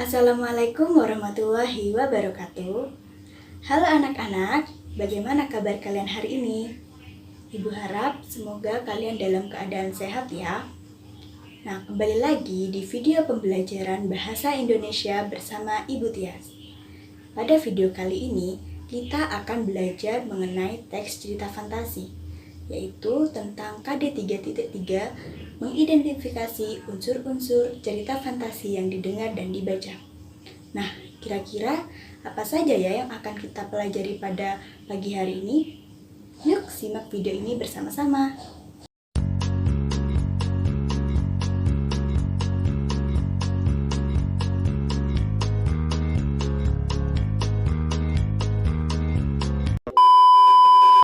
Assalamualaikum warahmatullahi wabarakatuh. Halo anak-anak, bagaimana kabar kalian hari ini? Ibu harap semoga kalian dalam keadaan sehat ya. Nah, kembali lagi di video pembelajaran Bahasa Indonesia bersama Ibu Tias. Pada video kali ini, kita akan belajar mengenai teks cerita fantasi, yaitu tentang KD 3.3 mengidentifikasi unsur-unsur cerita fantasi yang didengar dan dibaca. Nah, kira-kira apa saja ya yang akan kita pelajari pada pagi hari ini? Yuk simak video ini bersama-sama.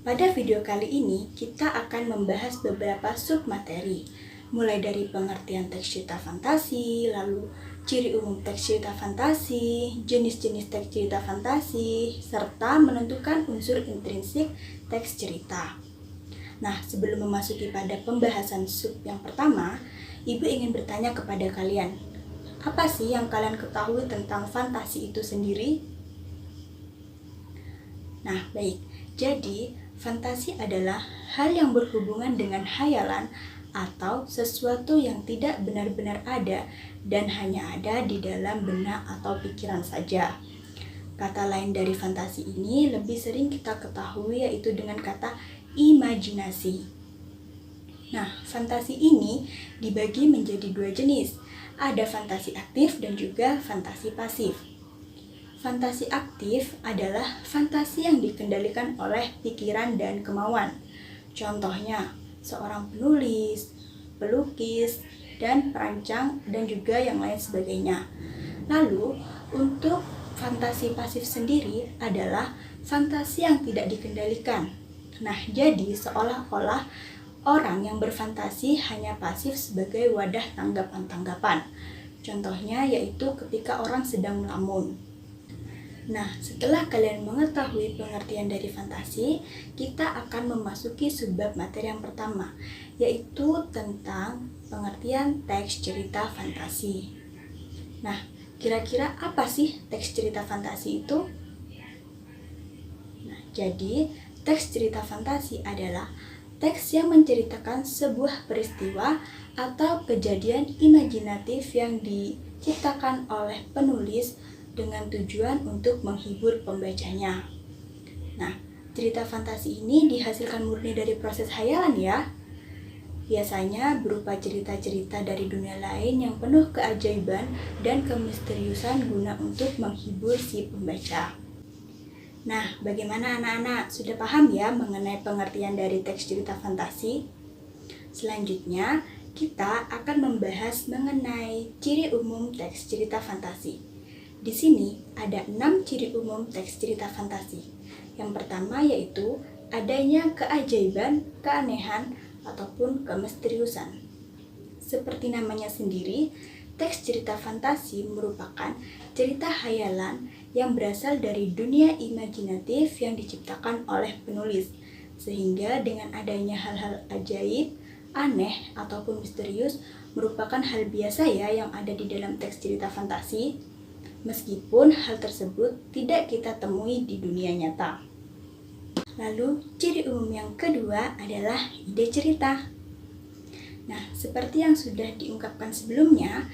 Pada video kali ini, kita akan membahas beberapa submateri, mulai dari pengertian teks cerita fantasi, lalu ciri umum teks cerita fantasi, jenis-jenis teks cerita fantasi, serta menentukan unsur intrinsik teks cerita. Nah, sebelum memasuki pada pembahasan sub yang pertama, Ibu ingin bertanya kepada kalian, apa sih yang kalian ketahui tentang fantasi itu sendiri? Nah, baik. Jadi, fantasi adalah hal yang berhubungan dengan hayalan atau sesuatu yang tidak benar-benar ada dan hanya ada di dalam benak atau pikiran saja. Kata lain dari fantasi ini lebih sering kita ketahui yaitu dengan kata imajinasi. Nah, fantasi ini dibagi menjadi dua jenis. Ada fantasi aktif dan juga fantasi pasif. Fantasi aktif adalah fantasi yang dikendalikan oleh pikiran dan kemauan. Contohnya, seorang penulis, pelukis, dan perancang, dan juga yang lain sebagainya. Lalu, untuk fantasi pasif sendiri adalah fantasi yang tidak dikendalikan. Nah, jadi seolah-olah orang yang berfantasi hanya pasif sebagai wadah tanggapan-tanggapan. Contohnya yaitu ketika orang sedang melamun. Nah, setelah kalian mengetahui pengertian dari fantasi, kita akan memasuki subbab materi yang pertama, yaitu tentang pengertian teks cerita fantasi. Nah, kira-kira apa sih teks cerita fantasi itu? Nah, jadi teks cerita fantasi adalah teks yang menceritakan sebuah peristiwa atau kejadian imajinatif yang diciptakan oleh penulis dengan tujuan untuk menghibur pembacanya. Nah, cerita fantasi ini dihasilkan murni dari proses hayalan ya. Biasanya berupa cerita-cerita dari dunia lain yang penuh keajaiban dan kemisteriusan guna untuk menghibur si pembaca. Nah, bagaimana anak-anak? Sudah paham ya mengenai pengertian dari teks cerita fantasi? Selanjutnya, kita akan membahas mengenai ciri umum teks cerita fantasi. Di sini ada 6 ciri umum teks cerita fantasi. Yang pertama yaitu adanya keajaiban, keanehan, ataupun kemisteriusan. Seperti namanya sendiri, teks cerita fantasi merupakan cerita hayalan yang berasal dari dunia imajinatif yang diciptakan oleh penulis. Sehingga dengan adanya hal-hal ajaib, aneh, ataupun misterius merupakan hal biasa ya yang ada di dalam teks cerita fantasi. Meskipun hal tersebut tidak kita temui di dunia nyata. Lalu, ciri umum yang kedua adalah ide cerita. Nah, seperti yang sudah diungkapkan sebelumnya,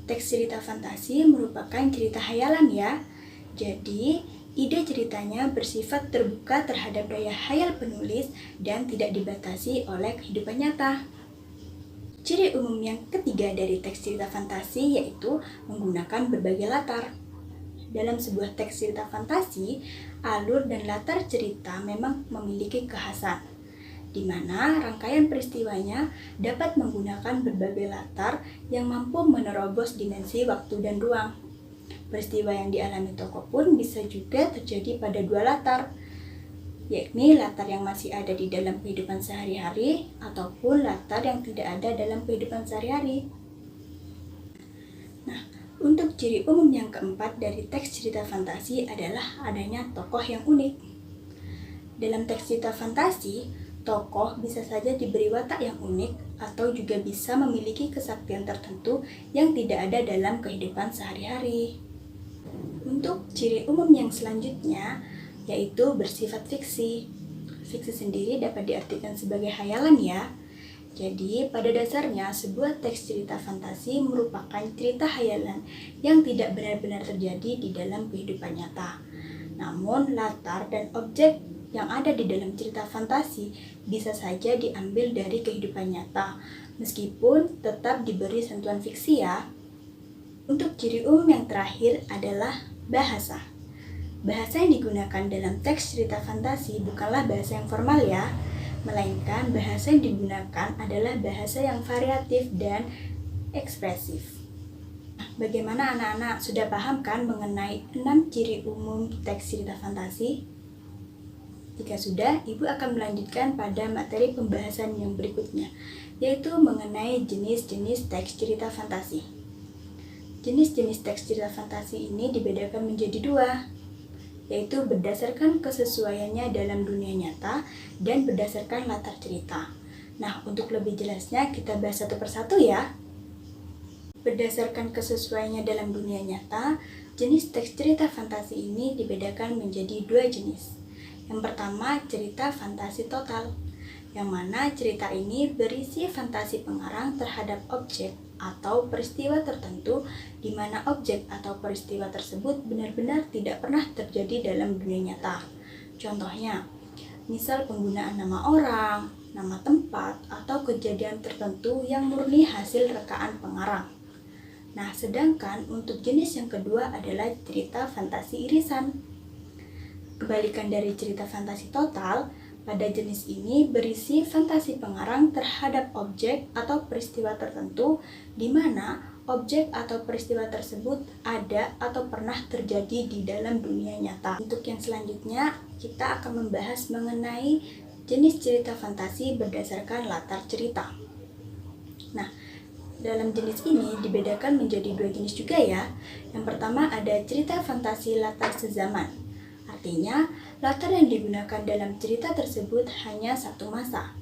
teks cerita fantasi merupakan cerita hayalan ya. Jadi, ide ceritanya bersifat terbuka terhadap daya hayal penulis dan tidak dibatasi oleh kehidupan nyata. Ciri umum yang ketiga dari teks cerita fantasi yaitu menggunakan berbagai latar. Dalam sebuah teks cerita fantasi, alur dan latar cerita memang memiliki kekhasan, di mana rangkaian peristiwanya dapat menggunakan berbagai latar yang mampu menerobos dimensi waktu dan ruang. Peristiwa yang dialami tokoh pun bisa juga terjadi pada dua latar, yakni latar yang masih ada di dalam kehidupan sehari-hari ataupun latar yang tidak ada dalam kehidupan sehari-hari. Nah, untuk ciri umum yang keempat dari teks cerita fantasi adalah adanya tokoh yang unik. Dalam teks cerita fantasi, tokoh bisa saja diberi watak yang unik atau juga bisa memiliki kesaktian tertentu yang tidak ada dalam kehidupan sehari-hari. Untuk ciri umum yang selanjutnya, yaitu bersifat fiksi. Fiksi sendiri dapat diartikan sebagai hayalan ya. Jadi, pada dasarnya sebuah teks cerita fantasi merupakan cerita hayalan yang tidak benar-benar terjadi di dalam kehidupan nyata. Namun, latar dan objek yang ada di dalam cerita fantasi bisa saja diambil dari kehidupan nyata, meskipun tetap diberi sentuhan fiksi ya. Untuk ciri umum yang terakhir adalah bahasa. Bahasa yang digunakan dalam teks cerita fantasi bukanlah bahasa yang formal ya, melainkan bahasa yang digunakan adalah bahasa yang variatif dan ekspresif. Bagaimana anak-anak, sudah paham kan mengenai 6 ciri umum teks cerita fantasi? Jika sudah, Ibu akan melanjutkan pada materi pembahasan yang berikutnya, yaitu mengenai jenis-jenis teks cerita fantasi. Jenis-jenis teks cerita fantasi ini dibedakan menjadi 2, yaitu berdasarkan kesesuaiannya dalam dunia nyata dan berdasarkan latar cerita. Nah, untuk lebih jelasnya kita bahas satu persatu ya. Berdasarkan kesesuaiannya dalam dunia nyata, jenis teks cerita fantasi ini dibedakan menjadi 2 jenis. Yang pertama, cerita fantasi total, yang mana cerita ini berisi fantasi pengarang terhadap objek atau peristiwa tertentu di mana objek atau peristiwa tersebut benar-benar tidak pernah terjadi dalam dunia nyata. Contohnya, misal penggunaan nama orang, nama tempat, atau kejadian tertentu yang murni hasil rekaan pengarang. Nah, sedangkan untuk jenis yang kedua adalah cerita fantasi irisan. Kebalikan dari cerita fantasi total, pada jenis ini berisi fantasi pengarang terhadap objek atau peristiwa tertentu di mana objek atau peristiwa tersebut ada atau pernah terjadi di dalam dunia nyata. Untuk yang selanjutnya, kita akan membahas mengenai jenis cerita fantasi berdasarkan latar cerita. Nah, dalam jenis ini dibedakan menjadi 2 jenis juga ya. Yang pertama ada cerita fantasi latar sezaman. Artinya, latar yang digunakan dalam cerita tersebut hanya satu masa.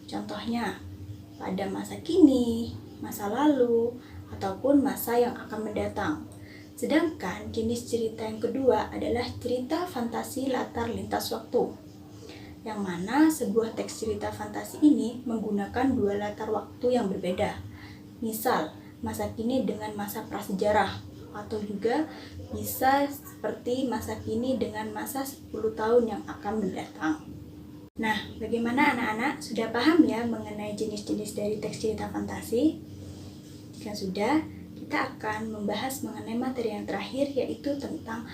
Contohnya, pada masa kini, masa lalu, ataupun masa yang akan mendatang. Sedangkan jenis cerita yang kedua adalah cerita fantasi latar lintas waktu, yang mana sebuah teks cerita fantasi ini menggunakan 2 latar waktu yang berbeda. Misal, masa kini dengan masa prasejarah, atau juga bisa seperti masa kini dengan masa 10 tahun yang akan mendatang. Nah, bagaimana anak-anak? Sudah paham ya mengenai jenis-jenis dari teks cerita fantasi? Jika sudah, kita akan membahas mengenai materi yang terakhir, yaitu tentang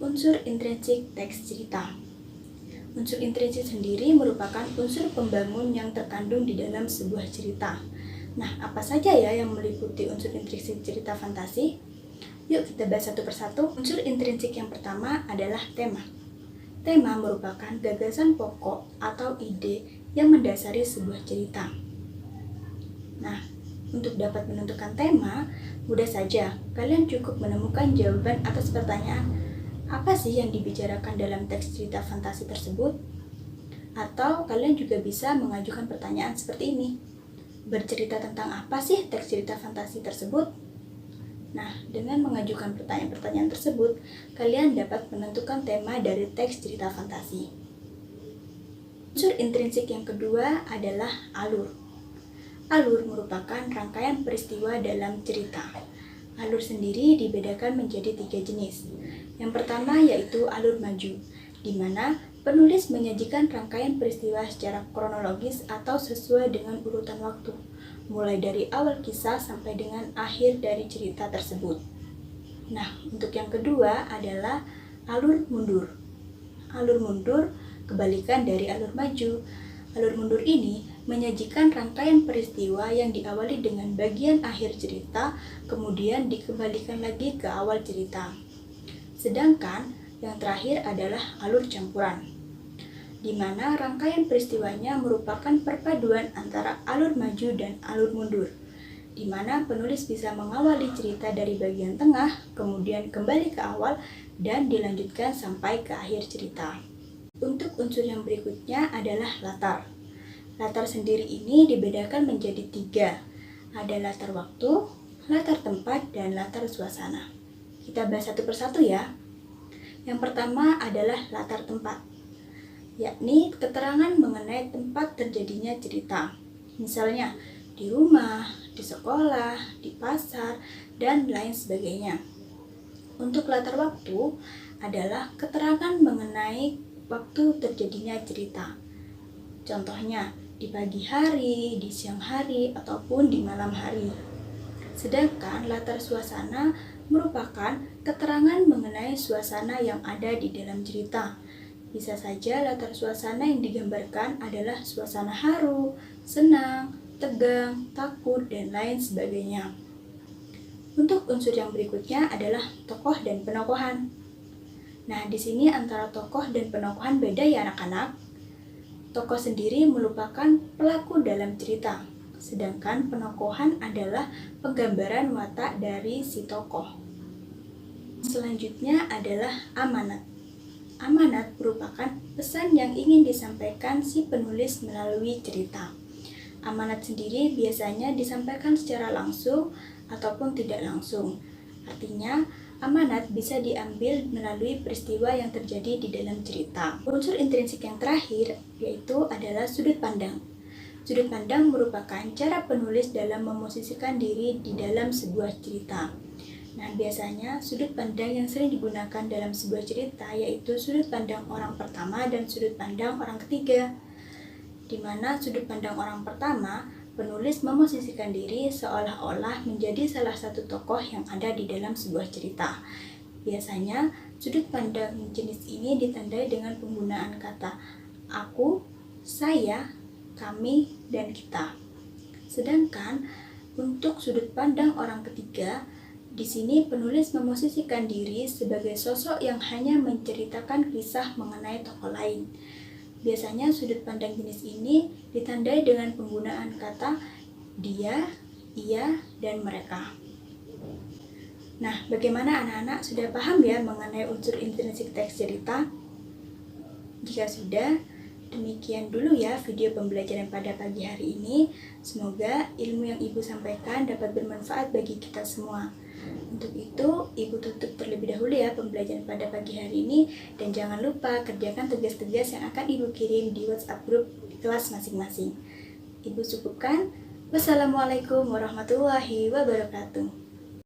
unsur intrinsik teks cerita. Unsur intrinsik sendiri merupakan unsur pembangun yang terkandung di dalam sebuah cerita. Nah, apa saja ya yang meliputi unsur intrinsik cerita fantasi? Yuk kita bahas satu persatu. Unsur intrinsik yang pertama adalah tema. Tema merupakan gagasan pokok atau ide yang mendasari sebuah cerita. Nah, untuk dapat menentukan tema, mudah saja. Kalian cukup menemukan jawaban atas pertanyaan, apa sih yang dibicarakan dalam teks cerita fantasi tersebut? Atau kalian juga bisa mengajukan pertanyaan seperti ini. Bercerita tentang apa sih teks cerita fantasi tersebut? Nah, dengan mengajukan pertanyaan-pertanyaan tersebut, kalian dapat menentukan tema dari teks cerita fantasi. Unsur intrinsik yang kedua adalah alur. Alur merupakan rangkaian peristiwa dalam cerita. Alur sendiri dibedakan menjadi 3 jenis. Yang pertama yaitu alur maju, di mana penulis menyajikan rangkaian peristiwa secara kronologis atau sesuai dengan urutan waktu, mulai dari awal kisah sampai dengan akhir dari cerita tersebut. Nah, untuk yang kedua adalah alur mundur. Alur mundur kebalikan dari alur maju. Alur mundur ini menyajikan rangkaian peristiwa yang diawali dengan bagian akhir cerita, kemudian dikembalikan lagi ke awal cerita. Sedangkan yang terakhir adalah alur campuran, di mana rangkaian peristiwanya merupakan perpaduan antara alur maju dan alur mundur, di mana penulis bisa mengawali cerita dari bagian tengah, kemudian kembali ke awal, dan dilanjutkan sampai ke akhir cerita. Untuk unsur yang berikutnya adalah latar. Latar sendiri ini dibedakan menjadi 3. Ada latar waktu, latar tempat, dan latar suasana. Kita bahas satu persatu ya. Yang pertama adalah latar tempat, yakni keterangan mengenai tempat terjadinya cerita. Misalnya, di rumah, di sekolah, di pasar, dan lain sebagainya. Untuk latar waktu adalah keterangan mengenai waktu terjadinya cerita. Contohnya, di pagi hari, di siang hari, ataupun di malam hari. Sedangkan latar suasana merupakan keterangan mengenai suasana yang ada di dalam cerita. Bisa saja latar suasana yang digambarkan adalah suasana haru, senang, tegang, takut, dan lain sebagainya. Untuk unsur yang berikutnya adalah tokoh dan penokohan. Nah, di sini antara tokoh dan penokohan beda ya anak-anak. Tokoh sendiri merupakan pelaku dalam cerita, sedangkan penokohan adalah penggambaran watak dari si tokoh. Selanjutnya adalah amanat. Amanat merupakan pesan yang ingin disampaikan si penulis melalui cerita. Amanat sendiri biasanya disampaikan secara langsung ataupun tidak langsung. Artinya, amanat bisa diambil melalui peristiwa yang terjadi di dalam cerita. Unsur intrinsik yang terakhir yaitu adalah sudut pandang. Sudut pandang merupakan cara penulis dalam memosisikan diri di dalam sebuah cerita. Nah, biasanya sudut pandang yang sering digunakan dalam sebuah cerita yaitu sudut pandang orang pertama dan sudut pandang orang ketiga. Di mana sudut pandang orang pertama, penulis memosisikan diri seolah-olah menjadi salah satu tokoh yang ada di dalam sebuah cerita. Biasanya, sudut pandang jenis ini ditandai dengan penggunaan kata aku, saya, kami, dan kita. Sedangkan untuk sudut pandang orang ketiga, di sini penulis memosisikan diri sebagai sosok yang hanya menceritakan kisah mengenai tokoh lain. Biasanya sudut pandang jenis ini ditandai dengan penggunaan kata dia, ia, dan mereka. Nah, bagaimana anak-anak sudah paham ya mengenai unsur intrinsik teks cerita? Jika sudah, demikian dulu ya video pembelajaran pada pagi hari ini. Semoga ilmu yang Ibu sampaikan dapat bermanfaat bagi kita semua. Untuk itu, Ibu tutup terlebih dahulu ya pembelajaran pada pagi hari ini. Dan jangan lupa kerjakan tugas-tugas yang akan Ibu kirim di WhatsApp grup kelas masing-masing. Ibu cukupkan. Wassalamualaikum warahmatullahi wabarakatuh.